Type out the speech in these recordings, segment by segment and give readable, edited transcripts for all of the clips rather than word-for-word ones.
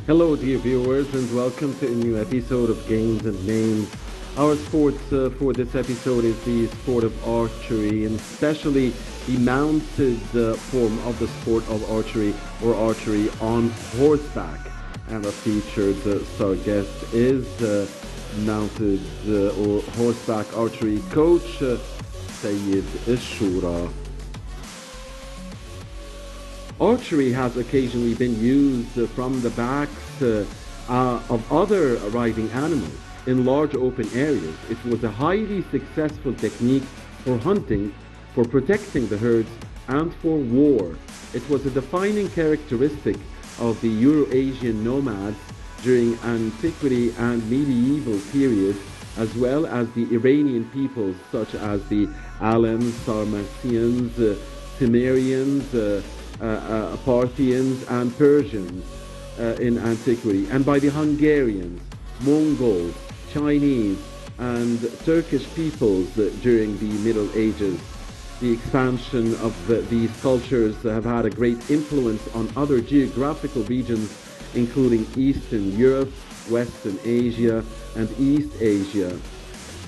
Hello, dear viewers, and welcome to a new episode of Games and Names. Our sports for this episode is the sport of archery, and especially the mounted form of the sport of archery or archery on horseback. And our featured star guest is mounted or horseback archery coach Sayyid Ishura. Archery has occasionally been used from the backs of other riding animals in large open areas. It was a highly successful technique for hunting, for protecting the herds, and for war. It was a defining characteristic of the Eurasian nomads during antiquity and medieval periods, as well as the Iranian peoples such as the Alans, Sarmatians, Cimmerians, Parthians and Persians in antiquity, and by the Hungarians, Mongols, Chinese, and Turkish peoples during the Middle Ages. The expansion of these cultures have had a great influence on other geographical regions, including Eastern Europe, Western Asia, and East Asia.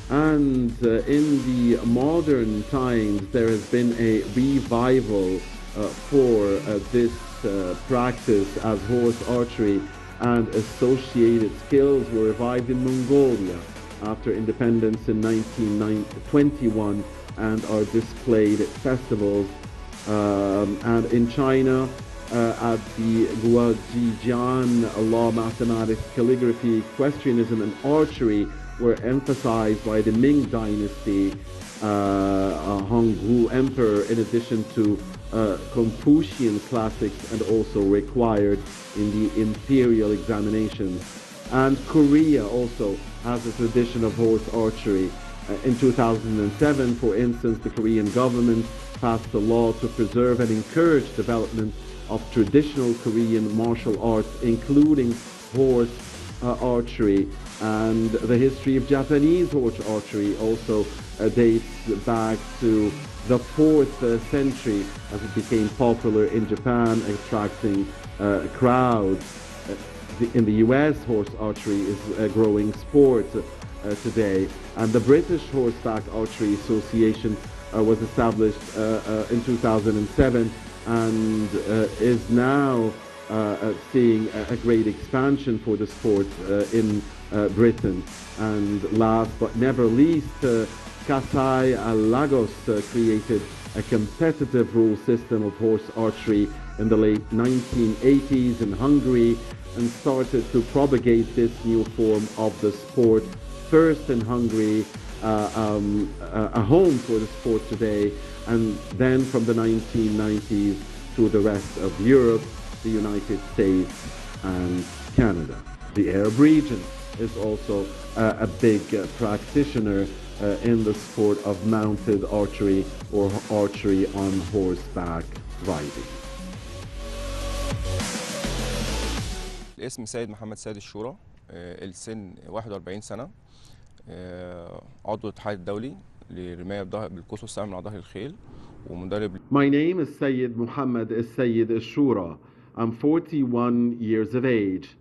And in the modern times, there has been a revival for this practice as horse archery, and associated skills were revived in Mongolia after independence in 1921 and are displayed at festivals, and in China at the Guojijian law, mathematics, calligraphy, equestrianism, and archery were emphasized by the Ming Dynasty, Honghu Emperor, in addition to Confucian classics, and also required in the imperial examinations. And Korea also has a tradition of horse archery. In 2007, for instance, the Korean government passed a law to preserve and encourage development of traditional Korean martial arts, including horse archery. And the history of Japanese horse archery also dates back to the 4th century, as it became popular in Japan, attracting crowds. In the US, horse archery is a growing sport today, and the British Horseback Archery Association was established in 2007 and is now seeing a great expansion for the sport in Britain. And last but never least, Kasai Lagos created a competitive rule system of horse archery in the late 1980s in Hungary, and started to propagate this new form of the sport, first in Hungary, a home for the sport today, and then from the 1990s to the rest of Europe, the United States, and Canada. The Arab region is also a big practitioner in the sport of mounted archery or archery on horseback riding. الاسم سيد محمد سيد الشورى. السن 41 سنة. عضو الاتحاد الدولي للرماية بالقوس والسهم من ظهر الخيل ومدرب. My name is Sayyid Muhammad Sayyid Ishura. I'm 41 years of age.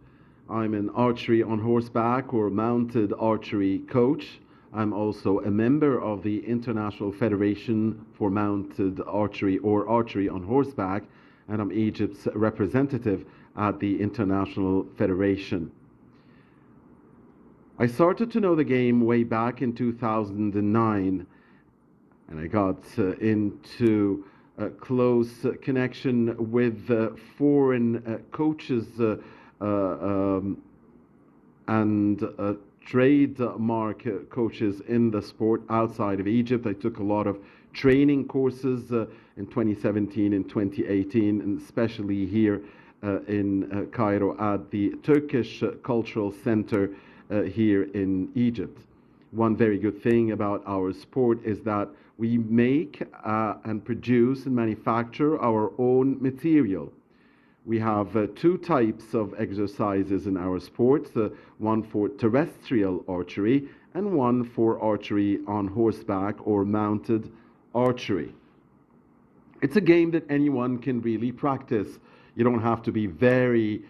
I'm an archery on horseback or mounted archery coach. I'm also a member of the International Federation for Mounted Archery or Archery on Horseback, and I'm Egypt's representative at the International Federation. I started to know the game way back in 2009, and I got into a close connection with foreign coaches and trademark coaches in the sport outside of Egypt. I took a lot of training courses in 2017 and 2018, and especially here in Cairo at the Turkish Cultural Center here in Egypt. One very good thing about our sport is that we make and produce and manufacture our own material. We have two types of exercises in our sports, one for terrestrial archery and one for archery on horseback or mounted archery. It's a game that anyone can really practice. You don't have to be very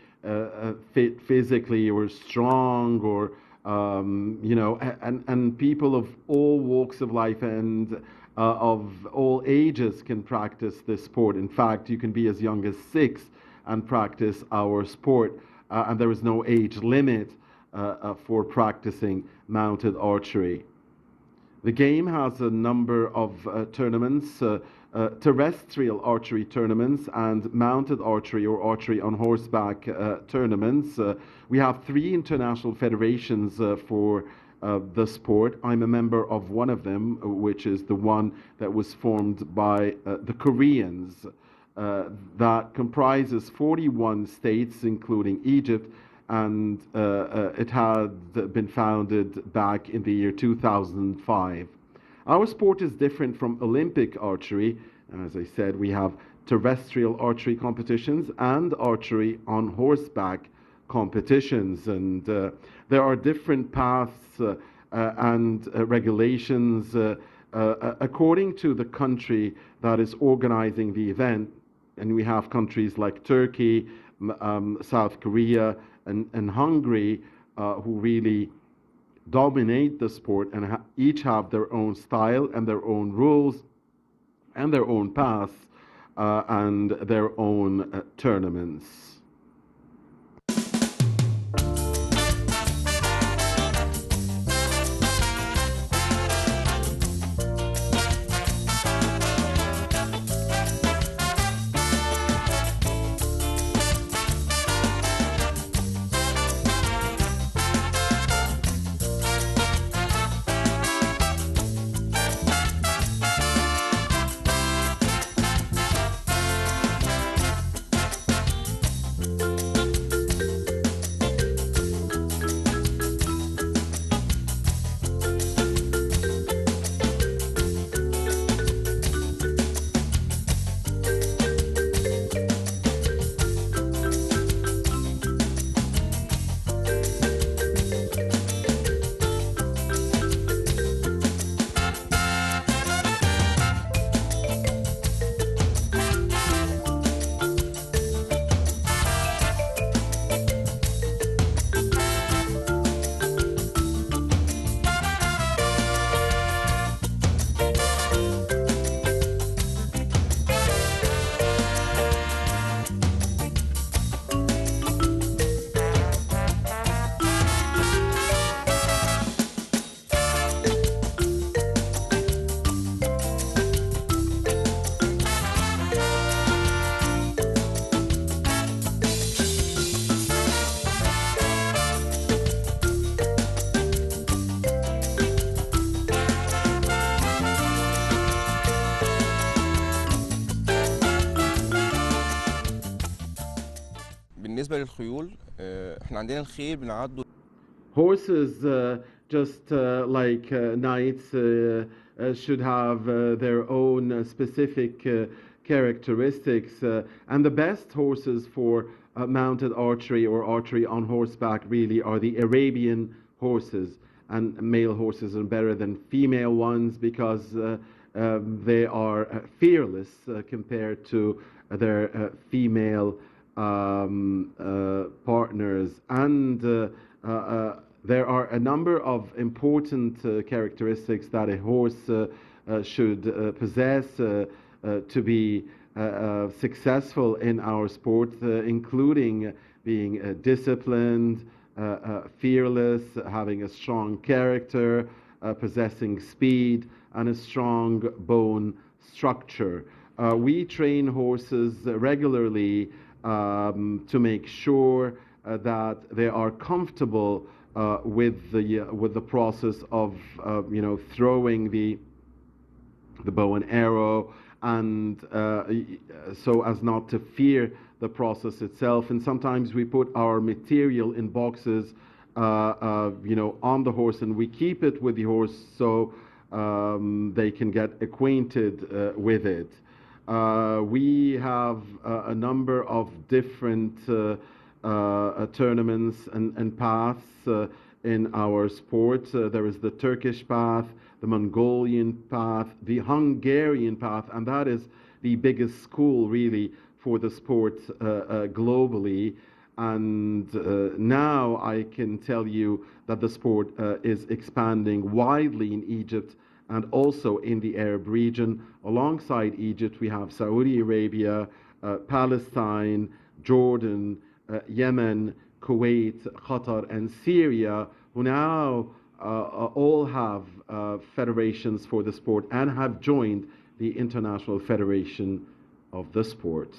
fit physically or strong or and people of all walks of life and of all ages can practice this sport. In fact, you can be as young as 6 and practice our sport, and there is no age limit for practicing mounted archery. The game has a number of tournaments, terrestrial archery tournaments and mounted archery or archery on horseback tournaments. We have 3 international federations for the sport. I'm a member of one of them, which is the one that was formed by the Koreans, that comprises 41 states, including Egypt, and it had been founded back in the year 2005. Our sport is different from Olympic archery. As I said, we have terrestrial archery competitions and archery on horseback competitions, and there are different paths and regulations according to the country that is organizing the event. And we have countries like Turkey, South Korea, and Hungary who really dominate the sport and each have their own style and their own rules and their own paths and their own tournaments. بالنسبة للخيول احنا عندنا الخيل بنعده. Horses, just like knights, should have their own specific characteristics. And the best horses for mounted archery or archery on horseback really are the Arabian horses. And male horses are better than female ones because they are fearless compared to their female partners. And there are a number of important characteristics that a horse should possess to be successful in our sport, including being disciplined, fearless, having a strong character, possessing speed, and a strong bone structure. We train horses regularly to make sure that they are comfortable with the process of throwing the bow and arrow, and so as not to fear the process itself. And sometimes we put our material in boxes on the horse, and we keep it with the horse so they can get acquainted with it. We have a number of different tournaments and paths in our sport. There is the Turkish path, the Mongolian path, the Hungarian path, and that is the biggest school really for the sport globally. and now I can tell you that the sport is expanding widely in Egypt and also in the Arab region. Alongside Egypt, we have Saudi Arabia, Palestine, Jordan, Yemen, Kuwait, Qatar, and Syria, who now all have federations for the sport and have joined the International Federation of the sport.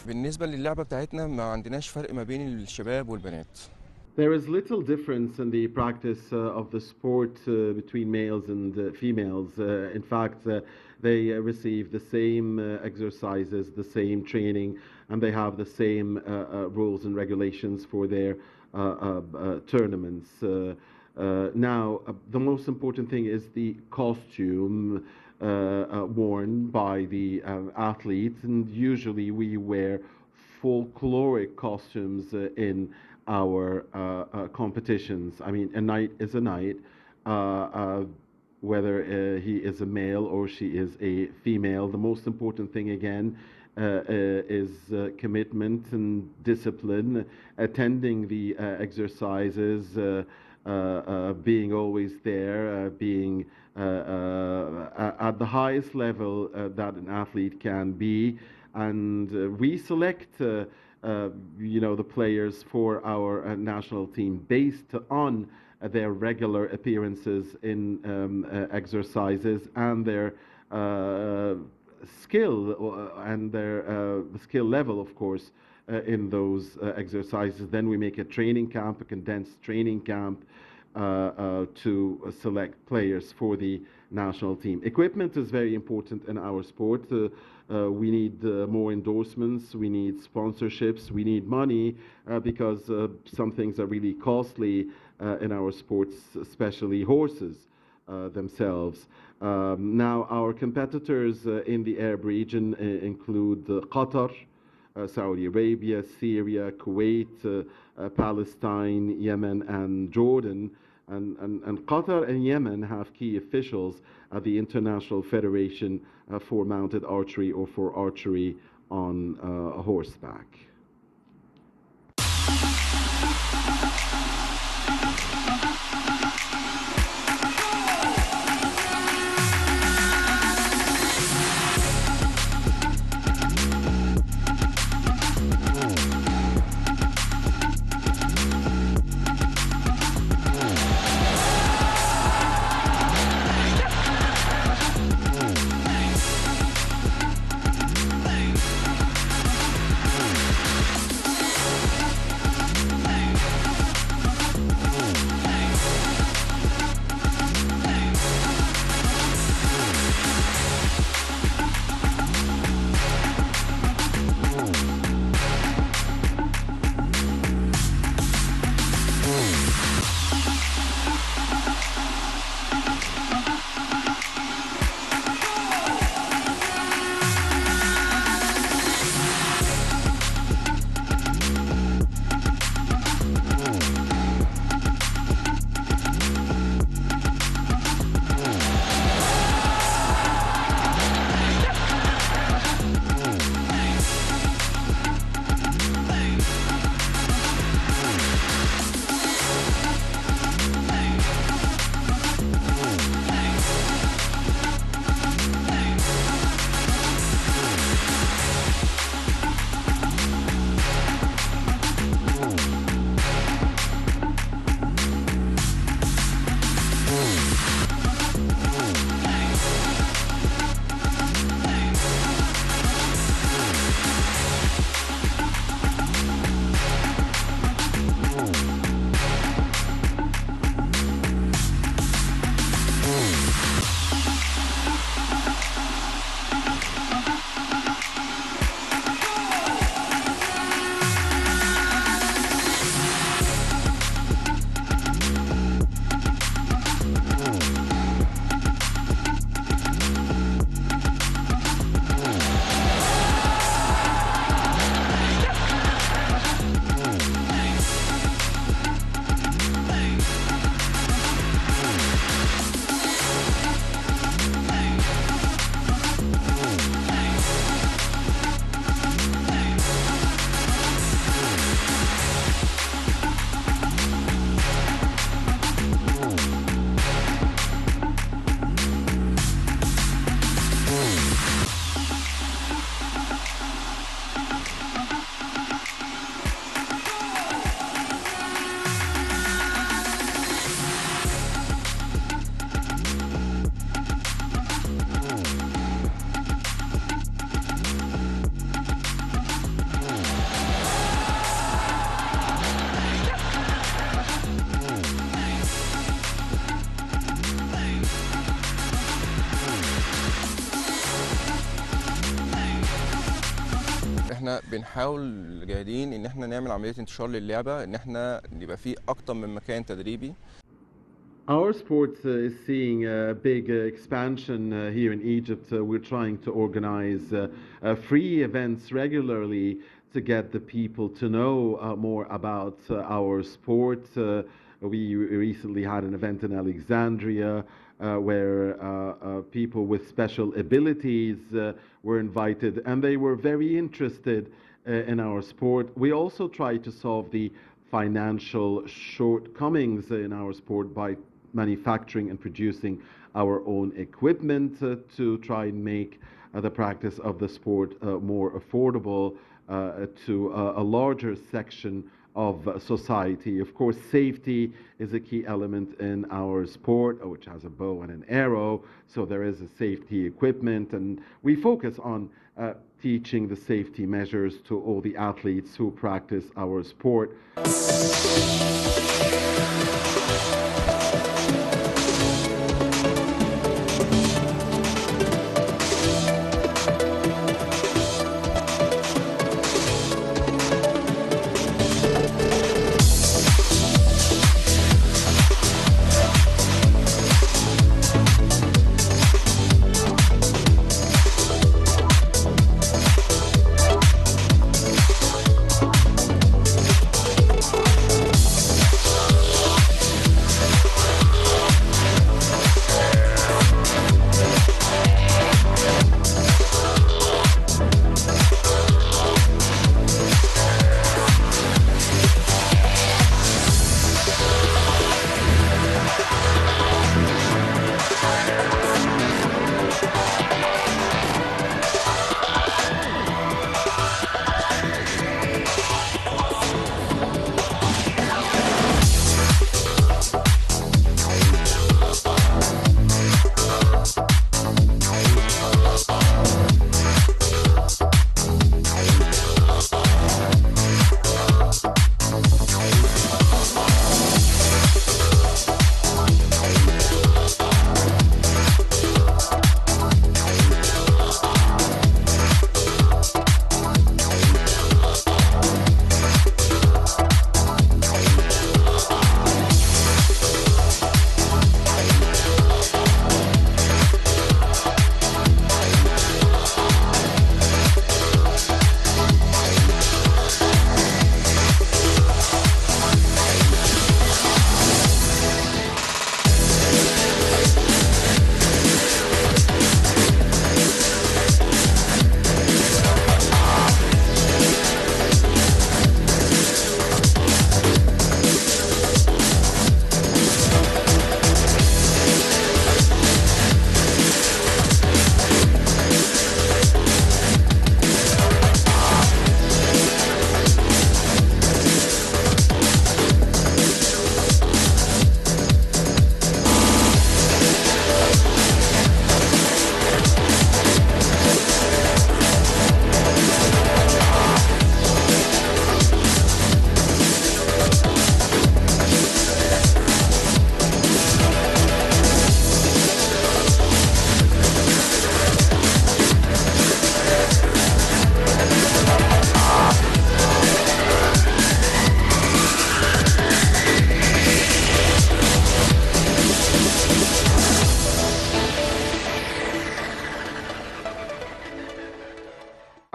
بالنسبة للعبة بتاعتنا ما عندناش فرق ما بين الشباب والبنات. There is little difference in the practice of the sport between males and females. In fact, they receive the same exercises, the same training, and they have the same rules and regulations for their tournaments. Now, the most important thing is the costume worn by the athletes, and usually we wear folkloric costumes in our competitions. I mean, a night is a night. whether he is a male or she is a female. The most important thing, again, is commitment and discipline, attending the exercises, being always there, being at the highest level that an athlete can be. And we select the players for our national team based on their regular appearances in exercises and their skill and their skill level, of course, in those exercises. Then we make a training camp, a condensed training camp, to select players for the national team. Equipment is very important in our sport. We need more endorsements, we need sponsorships, we need money because some things are really costly in our sports, especially horses themselves. Now, our competitors in the Arab region include Qatar, Saudi Arabia, Syria, Kuwait, Palestine, Yemen, and Jordan. And Qatar and Yemen have key officials at the International Federation for Mounted Archery or for archery on horseback. احنا بنحاول جاهدين ان احنا نعمل عمليه انتشار للعبه، ان احنا يبقى في اكتر من مكان تدريبي. Our sport is seeing a big expansion here in Egypt. We're trying to organize free events regularly to get the people to know more about our sport. We recently had an event in Alexandria where people with special abilities were invited, and they were very interested in our sport. We also try to solve the financial shortcomings in our sport by manufacturing and producing our own equipment to try and make the practice of the sport more affordable to a larger section of society. Of course, safety is a key element in our sport, which has a bow and an arrow, so there is a safety equipment, and we focus on teaching the safety measures to all the athletes who practice our sport.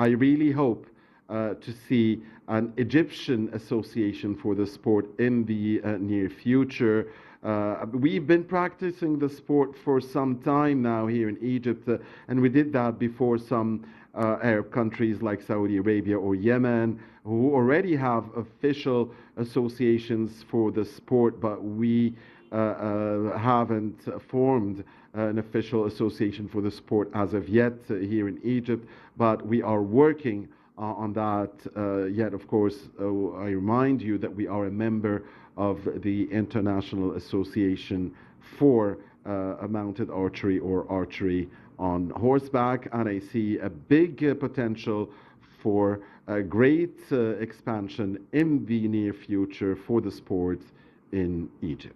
I really hope to see an Egyptian association for the sport in the near future. We've been practicing the sport for some time now here in Egypt, and we did that before some Arab countries like Saudi Arabia or Yemen, who already have official associations for the sport, but we haven't formed an official association for the sport as of yet here in Egypt, but we are working on that. Yet, of course, I remind you that we are a member of the International Association for Mounted Archery or Archery on Horseback, and I see a big potential for a great expansion in the near future for the sport in Egypt.